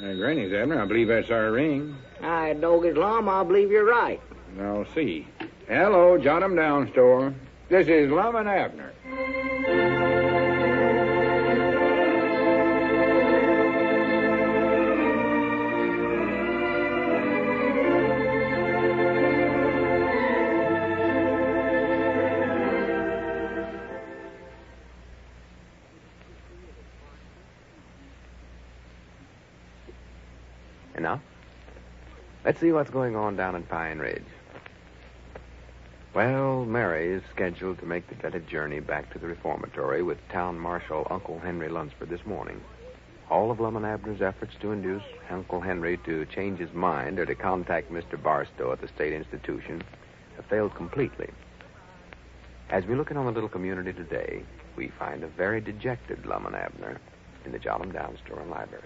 Granny's, Abner. I believe that's our ring. Dog is Lum. I believe you're right. I'll see. Hello, jot 'em down, store. This is Lum and Abner. And now, let's see what's going on down in Pine Ridge. Well, Mary is scheduled to make the dreaded journey back to the reformatory with Town Marshal Uncle Henry Lunsford this morning. All of Lum and Abner's efforts to induce Uncle Henry to change his mind or to contact Mr. Barstow at the state institution have failed completely. As we look in on the little community today, we find a very dejected Lum and Abner in the Jot 'em Down store and library.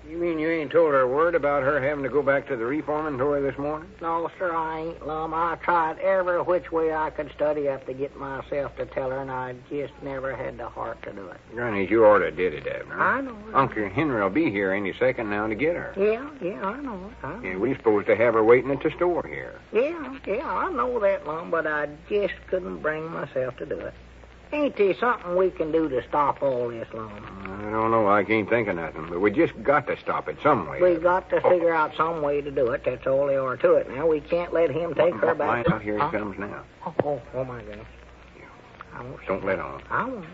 You mean you ain't told her a word about her having to go back to the reformatory this morning? No, sir, I ain't, Lum. I tried every which way I could study up to get myself to tell her, and I just never had the heart to do it. Granny, you orter did it, Abner. I know it. Uncle Henry will be here any second now to get her. Yeah, I know it. Yeah, we're supposed to have her waiting at the store here. Yeah, I know that, Lum, but I just couldn't bring myself to do it. Ain't there something we can do to stop all this, Lum? I don't know. I can't think of nothing. But we just got to stop it some way. We got to figure out some way to do it. That's all there are to it. Now, we can't let him take her back. Out here he comes now. Oh, my goodness. Don't let on. I won't.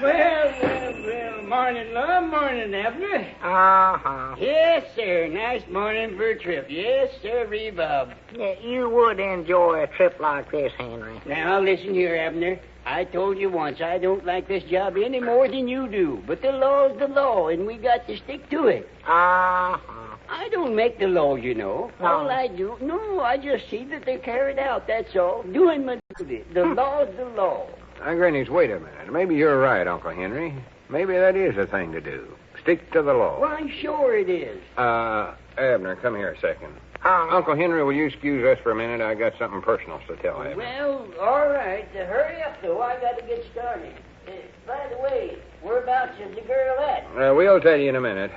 Well, morning, Lum, morning, Abner. Uh-huh. Yes, sir, nice morning for a trip. Yes, sir, Bob. Yeah, you would enjoy a trip like this, Henry. Now, listen here, Abner. I told you once I don't like this job any more than you do. But the law's the law, and we got to stick to it. Uh-huh. I don't make the laws, you know. No. All I do, I just see that they're carried out, that's all. Doing my duty. The law's the law. Granny's, wait a minute. Maybe you're right, Uncle Henry. Maybe that is the thing to do. Stick to the law. Well, I'm sure it is. Abner, come here a second. Uncle Henry, will you excuse us for a minute? I got something personal to tell Abner. Well, all right. Hurry up, though. I got to get started. By the way, whereabouts is the girl at? We'll tell you in a minute.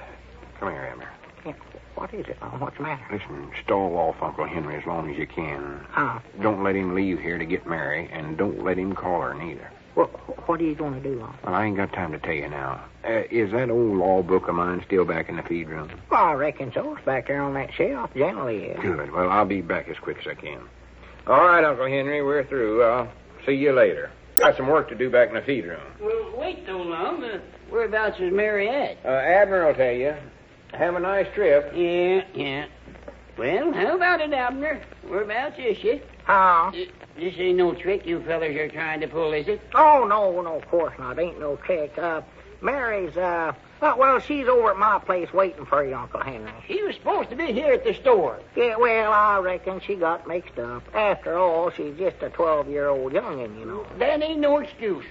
Come here, Abner. Yeah, what is it, Lum? What's the matter? Listen, stall off Uncle Henry as long as you can. Don't let him leave here to get Mary, and don't let him call her neither. Well, what are you going to do, Lum? Well, I ain't got time to tell you now. Is that old law book of mine still back in the feed room? Well, I reckon so. It's back there on that shelf. Generally is. Good. Well, I'll be back as quick as I can. All right, Uncle Henry, we're through. I'll see you later. Got some work to do back in the feed room. Well, wait so long. Whereabouts is Mary at? Abner will tell you. Have a nice trip. Yeah. Well, how about it, Abner? Whereabouts is she? This ain't no trick you fellers are trying to pull, is it? Oh, no, of course not. Ain't no trick. Mary's, well, she's over at my place waiting for you, Uncle Henry. She was supposed to be here at the store. Yeah, well, I reckon she got mixed up. After all, she's just a 12-year-old youngin', you know. That ain't no excuse.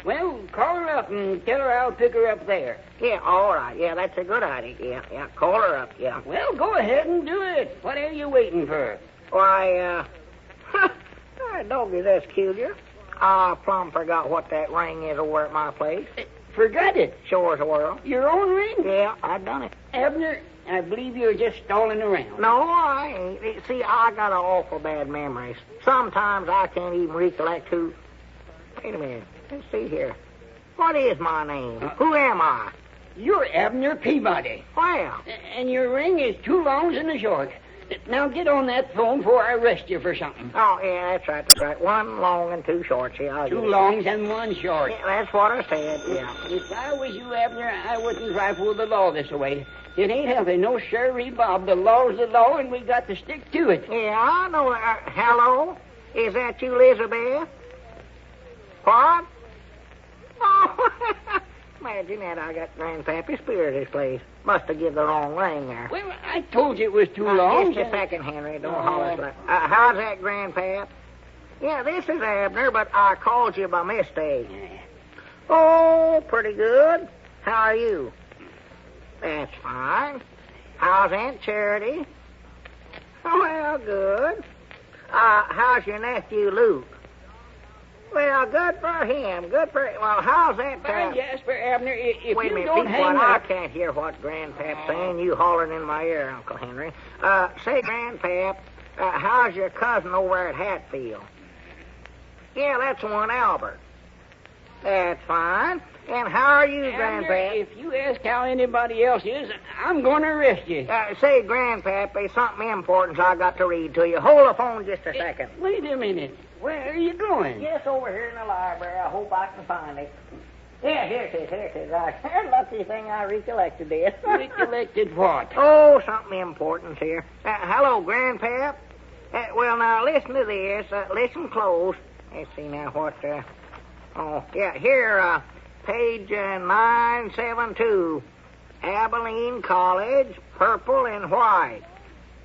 Well, call her up and tell her I'll pick her up there. Yeah, all right. Yeah, that's a good idea. Yeah, call her up, yeah. Well, go ahead and do it. What are you waiting for? Why, doggy, that's peculiar. I plumb forgot what that ring is over at my place. Forgot it? Sure as a world. Your own ring? Yeah, I done it. Abner, I believe you're just stalling around. No, I ain't. See, I got an awful bad memory. Sometimes I can't even recollect who... Wait a minute. Let's see here. What is my name? Who am I? You're Abner Peabody. Well. And your ring is 2 longs and a short. Now get on that phone before I arrest you for something. Oh, yeah, that's right. 1 long and 2 short. See, I'll 2 longs and 1 short. Yeah, that's what I said, yeah. If I was you, Abner, I wouldn't rifle the law this way. It ain't healthy. No, sirree, Bob. The law's the law, and we got to stick to it. Yeah, I know. Hello? Is that you, Elizabeth? What? Oh, imagine that. I got Grandpappy Spear at his place. Must have given the wrong ring there. Well, I told you it was 2 longs. Just a second, Henry. Don't holler like... how's that, Grandpap? Yeah, this is Abner, but I called you by mistake. Oh, pretty good. How are you? That's fine. How's Aunt Charity? Oh, well, good. How's your nephew, Luke? Well, Well, good for him. Good for... Well, how's that... Jasper, Abner, if Wait a you minute, don't Pete, hang I up... can't hear what Grandpap's saying. You hollering in my ear, Uncle Henry. Say, Grandpap, how's your cousin over at Hatfield? Yeah, that's the one, Albert. That's fine. And how are you, Abner, Grandpap? if you ask how anybody else is, I'm going to arrest you. Say, Grandpap, there's something important I got to read to you. Hold the phone just a second. Wait a minute. Where are you going? Just over here in the library. I hope I can find it. Yeah, here it is. Lucky thing I recollected it. Recollected what? Oh, something important here. Hello, Grandpap. Well, now, listen to this. Listen close. Let's see now what... Oh, yeah, here, page 972. Abilene College, purple and white.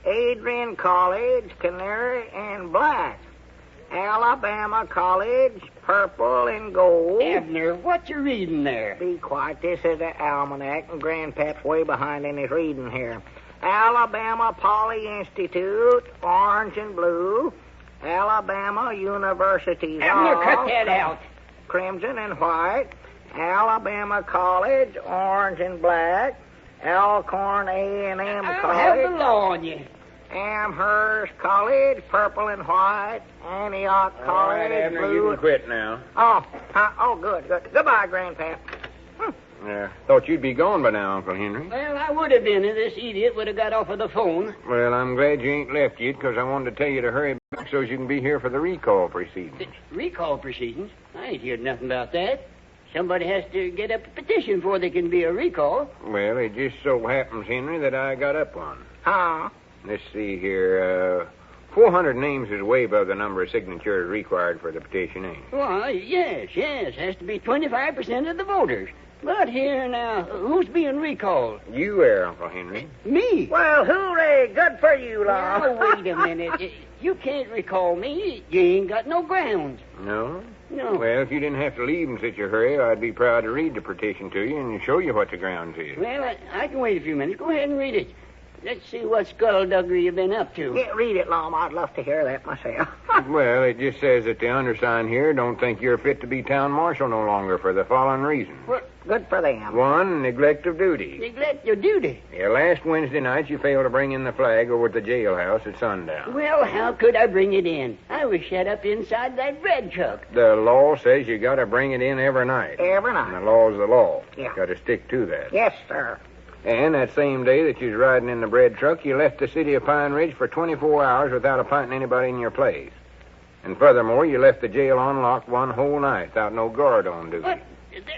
Adrian College, canary and black. Alabama College, purple and gold. Abner, what you reading there? Be quiet. This is the almanac, and Grandpap's way behind in his reading here. Alabama Poly Institute, orange and blue. Alabama University Abner, Hall, cut that out. Crimson and white. Alabama College, orange and black. Alcorn A&M I'll College. have the law on you. Amherst College, purple and white. Antioch College, All right, Abner, blue. you can quit now. Oh, good. Goodbye, Grandpap. Thought you'd be gone by now, Uncle Henry. Well, I would have been if this idiot would have got off of the phone. Well, I'm glad you ain't left yet, because I wanted to tell you to hurry back so you can be here for the recall proceedings. Recall proceedings? I ain't heard nothing about that. Somebody has to get up a petition before there can be a recall. Well, it just so happens, Henry, that I got up one. Huh? Let's see here. 400 names is way above the number of signatures required for the petition, ain't it? Well, yes. Has to be 25% of the voters. But here now, who's being recalled? You are, Uncle Henry. Me? Well, hooray. Good for you, Law. Now, wait a minute. You can't recall me. You ain't got no grounds. No? No. Well, if you didn't have to leave in such a hurry, I'd be proud to read the petition to you and show you what the grounds is. Well, I can wait a few minutes. Go ahead and read it. Let's see what skullduggery you've been up to. Yeah, read it, Lom. I'd love to hear that myself. Well, it just says that the undersigned here don't think you're fit to be town marshal no longer for the following reasons. Well, good for them. 1, neglect of duty. Neglect your duty. Yeah, last Wednesday night you failed to bring in the flag over at the jailhouse at sundown. Well, how could I bring it in? I was shut up inside that bread truck. The law says you got to bring it in every night. Every And the night. law's the law. Yeah. Got to stick to that. Yes, sir. And that same day that you was riding in the bread truck, you left the city of Pine Ridge for 24 hours without appointing anybody in your place. And furthermore, you left the jail unlocked one whole night without no guard on duty. But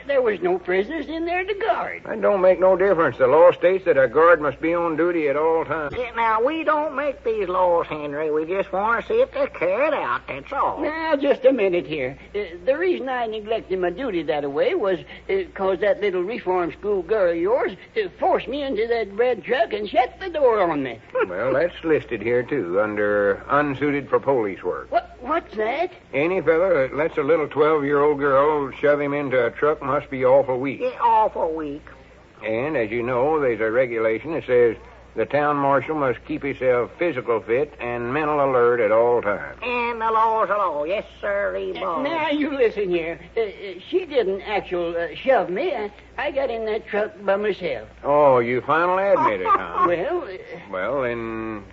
there was no prisoners in there to guard. That don't make no difference. The law states that a guard must be on duty at all times. Yeah, now, we don't make these laws, Henry. We just want to see if they're carried out, that's all. Now, just a minute here. The reason I neglected my duty that way was because that little reform school girl of yours forced me into that bread truck and shut the door on me. Well, that's listed here, too, under unsuited for police work. What's that? Any fella that lets a little 12-year-old girl shove him into a truck must be awful weak. Yeah, awful weak. And, as you know, there's a regulation that says the town marshal must keep himself physical fit and mental alert at all times. And the law's the law. Yes, sir, boss. Now, you listen here. She didn't actually shove me. I got in that truck by myself. Oh, you finally admit it, huh? Well, then,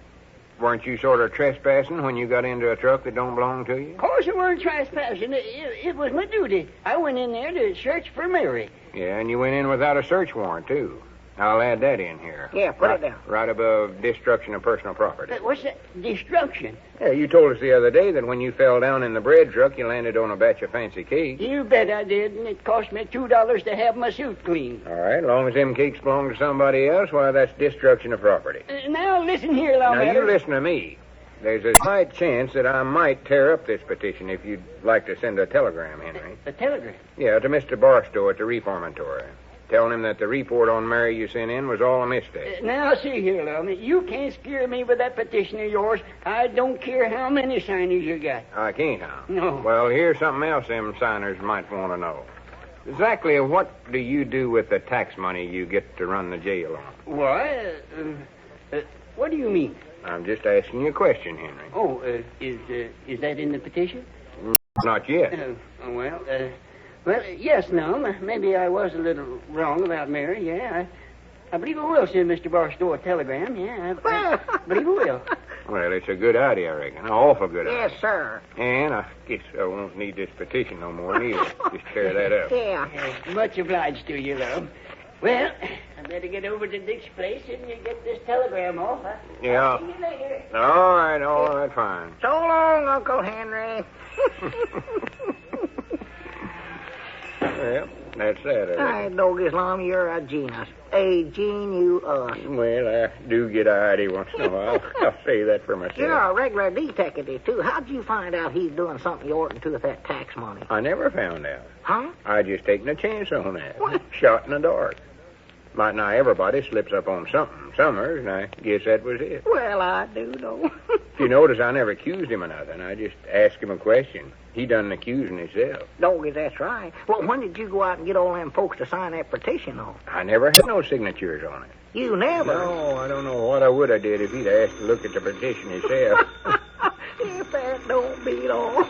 weren't you sort of trespassing when you got into a truck that don't belong to you? of course I weren't trespassing. It was my duty. I went in there to search for Mary. Yeah, and you went in without a search warrant, too. I'll add that in here. Yeah, put it down. Right above destruction of personal property. What's that? Destruction. Yeah, you told us the other day that when you fell down in the bread truck, you landed on a batch of fancy cakes. You bet I did, and it cost me $2 to have my suit cleaned. All right, as long as them cakes belong to somebody else, why, that's destruction of property. Now, listen here, Lum. Now, you listen to me. There's a slight chance that I might tear up this petition if you'd like to send a telegram, Henry. A telegram? Yeah, to Mr. Barstow at the reformatory. Telling him that the report on Mary you sent in was all a mistake. Now, see here, Lum. You can't scare me with that petition of yours. I don't care how many signers you got. I can't, huh? No. Well, here's something else them signers might want to know. Exactly what do you do with the tax money you get to run the jail on? Why? What do you mean? I'm just asking you a question, Henry. Oh, is that in the petition? Not yet. Well, yes, no. Maybe I was a little wrong about Mary, yeah. I believe I will send Mr. Barstow a telegram, yeah. I believe I will. Well, it's a good idea, I reckon. An awful good idea. Yes, sir. And I guess I won't need this petition no more neither. Just tear that up. Yeah. Much obliged to you, though. Well, I better get over to Dick's place and get this telegram off. Yeah. See you later. All right, fine. So long, Uncle Henry. Well, that's that. Hey, Dog Islam, you're a genius. A genius. Well, I do get a idea once in a while. I'll say that for myself. You're a regular detective, too. How'd you find out he's doing something you oughtn't to with that tax money? I never found out. Huh? I just taken a chance on that. What? Shot in the dark. Might not everybody slips up on something summers, and I guess that was it. Well, I do, though. You notice I never accused him of nothing. I just asked him a question. He done accusing himself. Doggy, that's right. Well, when did you go out and get all them folks to sign that petition off? I never had no signatures on it. You never? No, I don't know what I would have did if he'd asked to look at the petition himself. If that don't beat all.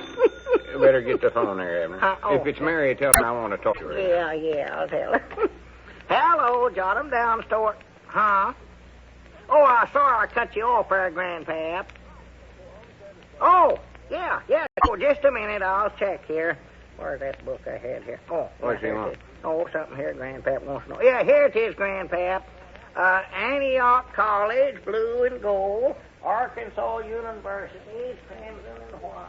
You better get the phone there, Abner. If it's Mary, tell her I want to talk to her. Yeah, I'll tell her. Hello, jot 'em down, Stuart. Huh? Oh, I'm sorry I cut you off there, Grandpap. Oh, yeah. Oh, just a minute, I'll check here. Where's that book I had here? Oh, what's he want? Oh, something here Grandpap wants to know. Yeah, here it is, Grandpap. Antioch College, blue and gold. Arkansas University, crimson and white.